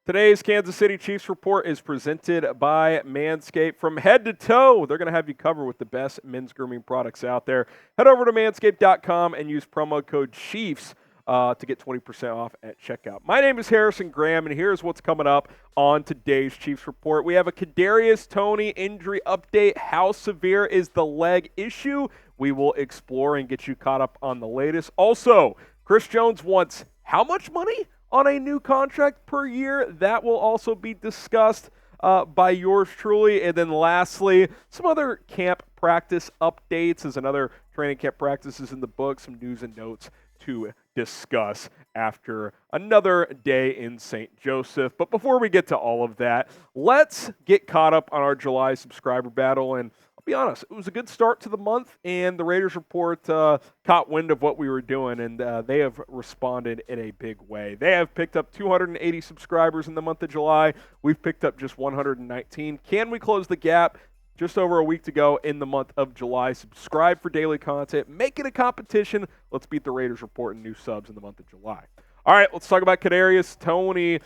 Today's Kansas City Chiefs report is presented by Manscaped. From head to toe, they're going to have you covered with the best men's grooming products out there. Head over to manscaped.com and use promo code CHIEFS to get 20% off at checkout. My name is Harrison Graham, and here's what's coming up on today's Chiefs report. We have a Kadarius Toney injury update. How severe is the leg issue? We will explore and get you caught up on the latest. Also, Chris Jones wants how much money on a new contract per year? That will also be discussed by yours truly. And then lastly, some other camp practice updates as another training camp practices in the book, some news and notes to discuss after another day in St. Joseph. But before we get to all of that, let's get caught up on our July subscriber battle. And I'll be honest, it was a good start to the month, and the Raiders report caught wind of what we were doing, and they have responded in a big way. They have picked up 280 subscribers in the month of July. We've picked up just 119. Can we close the gap? Just over a week to go in the month of July. Subscribe for daily content. Make it a competition. Let's beat the Raiders report and new subs in the month of July. All right, let's talk about Kadarius Toney.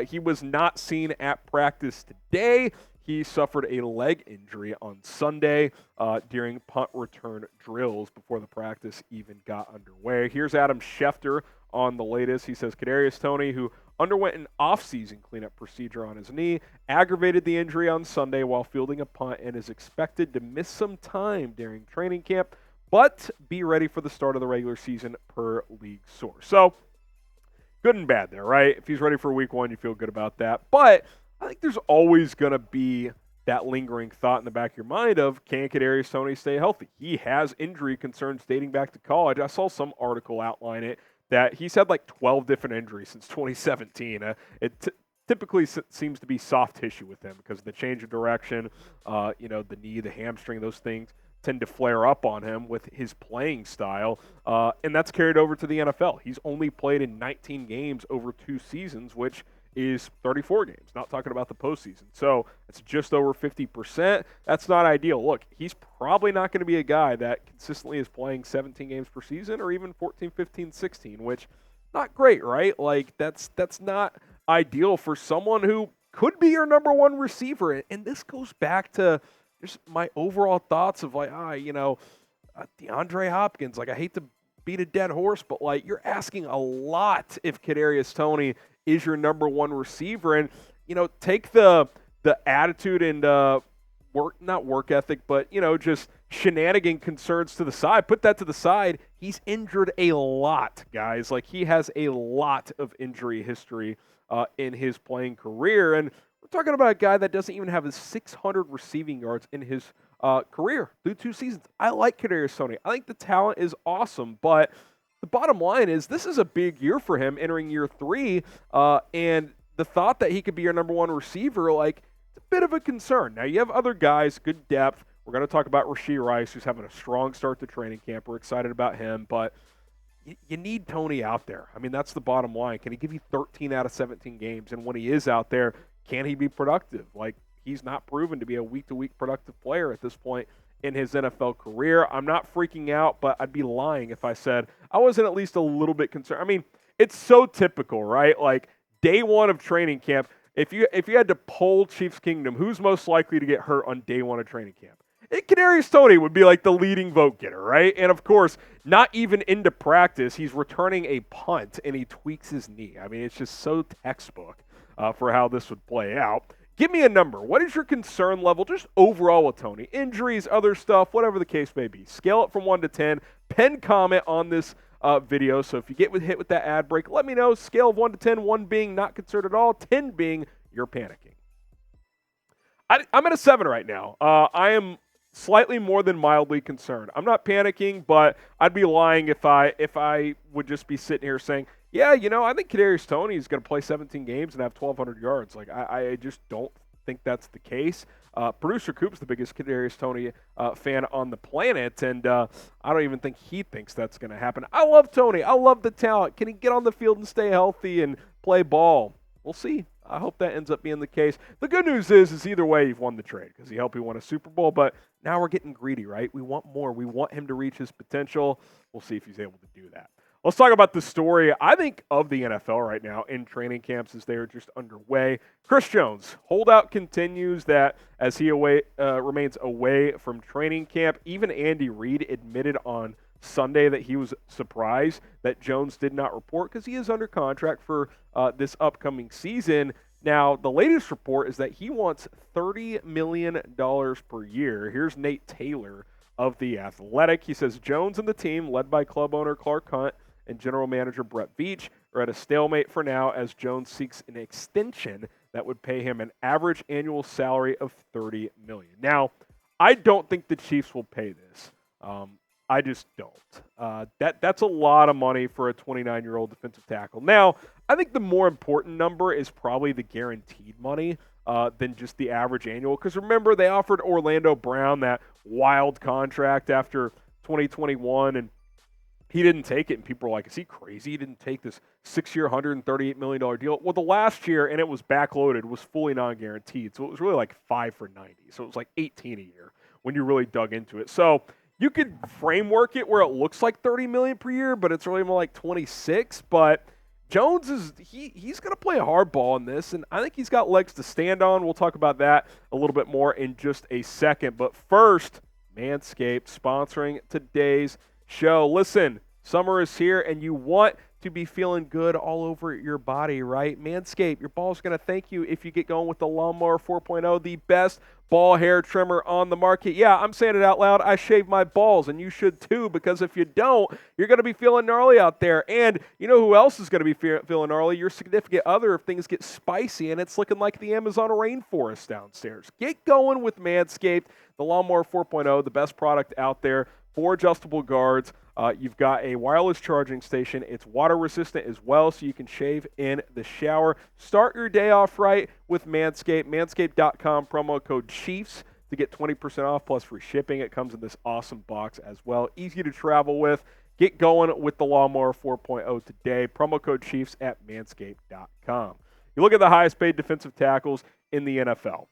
He was not seen at practice today. He suffered a leg injury on Sunday during punt return drills before the practice even got underway. Here's Adam Schefter on the latest. He says Kadarius Toney, who underwent an offseason cleanup procedure on his knee, aggravated the injury on Sunday while fielding a punt and is expected to miss some time during training camp, but be ready for the start of the regular season per league source. So, good and bad there, right? If he's ready for week one, you feel good about that. But I think there's always going to be that lingering thought in the back of your mind of, can Kadarius Toney stay healthy? He has injury concerns dating back to college. I saw some article outline it, that he's had like 12 different injuries since 2017. It typically seems to be soft tissue with him because of the change of direction, the knee, the hamstring, those things tend to flare up on him with his playing style, and that's carried over to the NFL. He's only played in 19 games over 2 seasons, which is 34 games, not talking about the postseason. So it's just over 50%. That's not ideal. Look, he's probably not going to be a guy that consistently is playing 17 games per season or even 14, 15, 16, which not great, right? Like that's not ideal for someone who could be your number one receiver. And this goes back to just my overall thoughts of DeAndre Hopkins. Like, I hate to beat a dead horse, but like, you're asking a lot if Kadarius Toney is your number one receiver. And, take the attitude and not work ethic, but, just shenanigan concerns to the side. Put that to the side. He's injured a lot, guys. Like, he has a lot of injury history in his playing career. And we're talking about a guy that doesn't even have his 600 receiving yards in his career through 2 seasons. I like Kadarius Toney. I think the talent is awesome, but the bottom line is this is a big year for him entering year 3, and the thought that he could be your number one receiver, like, it's a bit of a concern. Now, you have other guys, good depth. We're going to talk about Rashee Rice, who's having a strong start to training camp. We're excited about him, but you need Toney out there. I mean, that's the bottom line. Can he give you 13 out of 17 games? And when he is out there, can he be productive? Like, he's not proven to be a week-to-week productive player at this point in his NFL career. I'm not freaking out, but I'd be lying if I said I wasn't at least a little bit concerned. I mean, it's so typical, right? Like, day one of training camp, if you had to poll Chiefs Kingdom, who's most likely to get hurt on day one of training camp? Kadarius Toney would be like the leading vote getter, right? And of course, not even into practice, he's returning a punt and he tweaks his knee. I mean, it's just so textbook for how this would play out. Give me a number. What is your concern level just overall with Toney? Injuries, other stuff, whatever the case may be. Scale it from 1 to 10. Pen comment on this video. So if you get hit with that ad break, let me know. Scale of 1 to 10, 1 being not concerned at all, 10 being you're panicking. I'm at a 7 right now. I am slightly more than mildly concerned. I'm not panicking, but I'd be lying if I would just be sitting here saying, yeah, I think Kadarius Toney is going to play 17 games and have 1,200 yards. Like, I just don't think that's the case. Producer Coop's the biggest Kadarius Toney fan on the planet, and I don't even think he thinks that's going to happen. I love Toney. I love the talent. Can he get on the field and stay healthy and play ball? We'll see. I hope that ends up being the case. The good news is either way, you've won the trade because he helped you win a Super Bowl, but now we're getting greedy, right? We want more. We want him to reach his potential. We'll see if he's able to do that. Let's talk about the story, I think, of the NFL right now in training camps as they are just underway. Chris Jones, holdout continues that as he remains away from training camp. Even Andy Reid admitted on Sunday that he was surprised that Jones did not report because he is under contract for this upcoming season. Now, the latest report is that he wants $30 million per year. Here's Nate Taylor of The Athletic. He says Jones and the team, led by club owner Clark Hunt and general manager Brett Veach, are at a stalemate for now as Jones seeks an extension that would pay him an average annual salary of $30 million. Now, I don't think the Chiefs will pay this. I just don't. That's a lot of money for a 29-year-old defensive tackle. Now, I think the more important number is probably the guaranteed money than just the average annual. Because remember, they offered Orlando Brown that wild contract after 2021, and he didn't take it. And people were like, is he crazy? He didn't take this 6-year, $138 million deal. Well, the last year, and it was backloaded, was fully non-guaranteed. So it was really like 5 for 90. So it was like 18 a year when you really dug into it. So you could framework it where it looks like $30 million per year, but it's really more like 26. But Jones he's going to play hardball in this, and I think he's got legs to stand on. We'll talk about that a little bit more in just a second. But first, Manscaped sponsoring today's show. Listen, summer is here, and you want to be feeling good all over your body, right? Manscaped, your balls are going to thank you if you get going with the Lawnmower 4.0, the best ball hair trimmer on the market. Yeah, I'm saying it out loud. I shave my balls, and you should too, because if you don't, you're going to be feeling gnarly out there. And you know who else is going to be feeling gnarly? Your significant other if things get spicy and it's looking like the Amazon rainforest downstairs. Get going with Manscaped, the Lawnmower 4.0, the best product out there. 4 adjustable guards. You've got a wireless charging station. It's water resistant as well, so you can shave in the shower. Start your day off right with Manscaped. Manscaped.com, promo code Chiefs to get 20% off plus free shipping. It comes in this awesome box as well. Easy to travel with. Get going with the Lawnmower 4.0 today. Promo code Chiefs at Manscaped.com. You look at the highest paid defensive tackles in the NFL.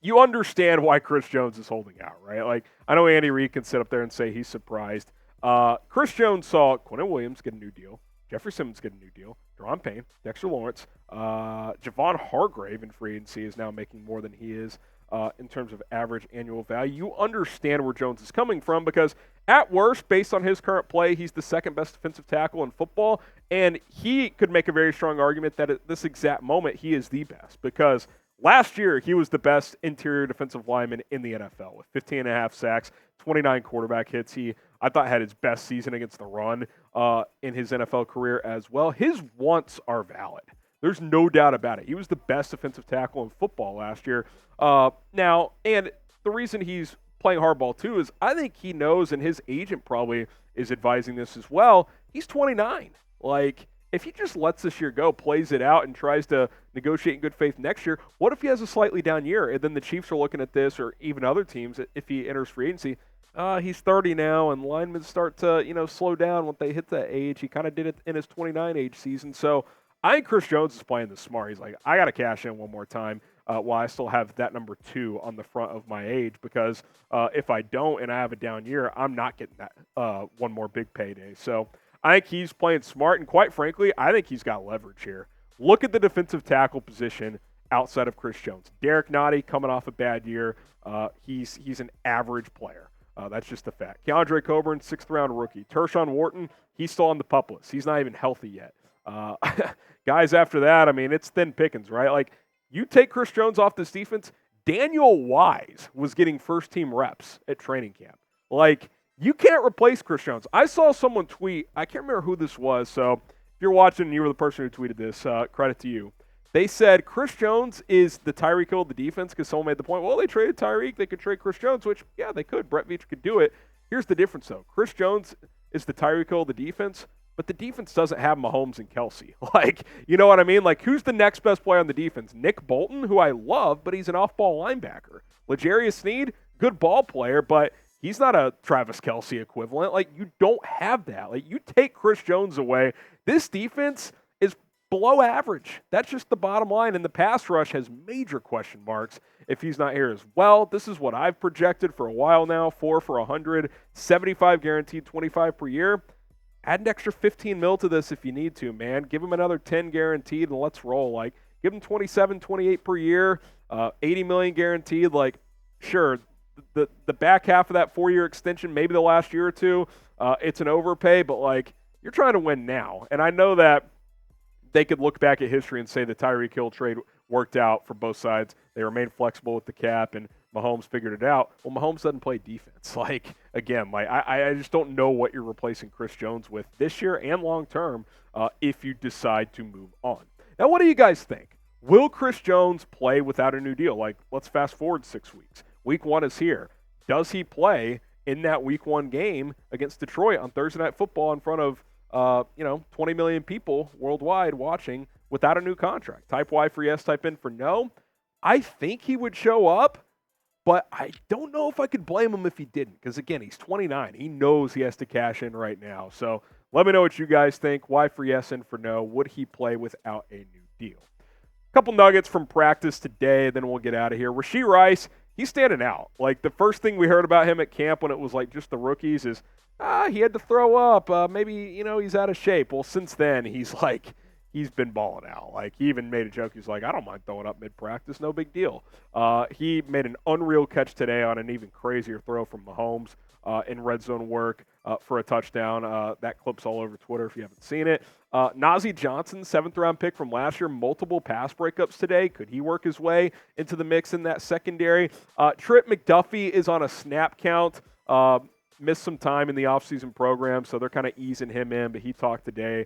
You understand why Chris Jones is holding out, right? Like, I know Andy Reid can sit up there and say he's surprised. Chris Jones saw Quinnen Williams get a new deal, Jeffrey Simmons get a new deal, Daron Payne, Dexter Lawrence, Javon Hargrave in free agency is now making more than he is in terms of average annual value. You understand where Jones is coming from because at worst, based on his current play, he's the second best defensive tackle in football, and he could make a very strong argument that at this exact moment he is the best because last year, he was the best interior defensive lineman in the NFL with 15.5 sacks, 29 quarterback hits. He, I thought, had his best season against the run in his NFL career as well. His wants are valid. There's no doubt about it. He was the best defensive tackle in football last year. Now, and the reason he's playing hardball too is I think he knows, and his agent probably is advising this as well, he's 29. Like, if he just lets this year go, plays it out, and tries to negotiate in good faith next year, what if he has a slightly down year? And then the Chiefs are looking at this, or even other teams, if he enters free agency, he's 30 now, and linemen start to, slow down when they hit that age. He kind of did it in his 29 age season. So I think Chris Jones is playing this smart. He's like, I got to cash in one more time while I still have that number 2 on the front of my age, because if I don't and I have a down year, I'm not getting that one more big payday. So I think he's playing smart, and quite frankly, I think he's got leverage here. Look at the defensive tackle position outside of Chris Jones. Derek Nottie coming off a bad year. He's an average player. That's just a fact. Keandre Coburn, 6th-round rookie. Tershawn Wharton, he's still on the PUP list. He's not even healthy yet. Guys after that, I mean, it's thin pickings, right? Like, you take Chris Jones off this defense, Daniel Wise was getting first-team reps at training camp. Like, you can't replace Chris Jones. I saw someone tweet, I can't remember who this was, so if you're watching and you were the person who tweeted this, credit to you. They said Chris Jones is the Tyreek Hill of the defense because someone made the point, well, they traded Tyreek, they could trade Chris Jones, which, yeah, they could. Brett Veach could do it. Here's the difference, though. Chris Jones is the Tyreek Hill of the defense, but the defense doesn't have Mahomes and Kelsey. Like, you know what I mean? Like, who's the next best player on the defense? Nick Bolton, who I love, but he's an off-ball linebacker. L'Jarius Sneed, good ball player, but he's not a Travis Kelsey equivalent. Like, you don't have that. Like, you take Chris Jones away, this defense is below average. That's just the bottom line. And the pass rush has major question marks if he's not here as well. This is what I've projected for a while now, 4 for 100, 75 guaranteed, 25 per year. add an extra 15 mil to this if you need to, man. Give him another 10 guaranteed and let's roll. Like, give him 27, 28 per year, 80 million guaranteed. Like, sure, the back half of that 4-year extension, maybe the last year or two, it's an overpay, but like, you're trying to win now. And I know that they could look back at history and say the Tyreek Hill trade worked out for both sides. They remained flexible with the cap, and Mahomes figured it out. Well, Mahomes doesn't play defense. Like, again, like I just don't know what you're replacing Chris Jones with this year and long term if you decide to move on. Now, what do you guys think? Will Chris Jones play without a new deal? Like, let's fast forward 6 weeks. Week 1 is here. Does he play in that Week 1 game against Detroit on Thursday Night Football in front of 20 million people worldwide watching without a new contract? Type Y for yes, type in for no. I think he would show up, but I don't know if I could blame him if he didn't, because, again, he's 29. He knows he has to cash in right now. So let me know what you guys think. Y for yes and for no. Would he play without a new deal? A couple nuggets from practice today, then we'll get out of here. Rashee Rice, he's standing out. Like, the first thing we heard about him at camp when it was like just the rookies is, he had to throw up. Maybe, he's out of shape. Well, since then, he's been balling out. Like, he even made a joke. He's like, I don't mind throwing up mid-practice. No big deal. He made an unreal catch today on an even crazier throw from Mahomes in red zone work for a touchdown. That clip's all over Twitter if you haven't seen it. Najee Johnson, 7th-round pick from last year, multiple pass breakups today. Could he work his way into the mix in that secondary? Trip McDuffie is on a snap count. Missed some time in the offseason program, so they're kind of easing him in, but he talked today.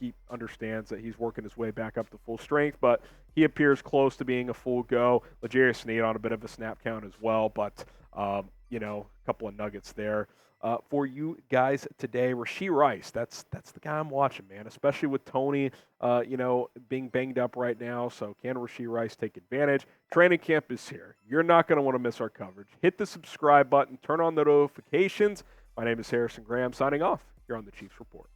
He understands that he's working his way back up to full strength, but he appears close to being a full go. L'Jarius Sneed on a bit of a snap count as well, but, a couple of nuggets there for you guys today. Rashee Rice, that's the guy I'm watching, man, especially with Toney, being banged up right now. So can Rashee Rice take advantage? Training camp is here. You're not going to want to miss our coverage. Hit the subscribe button. Turn on the notifications. My name is Harrison Graham, signing off here on the Chiefs Report.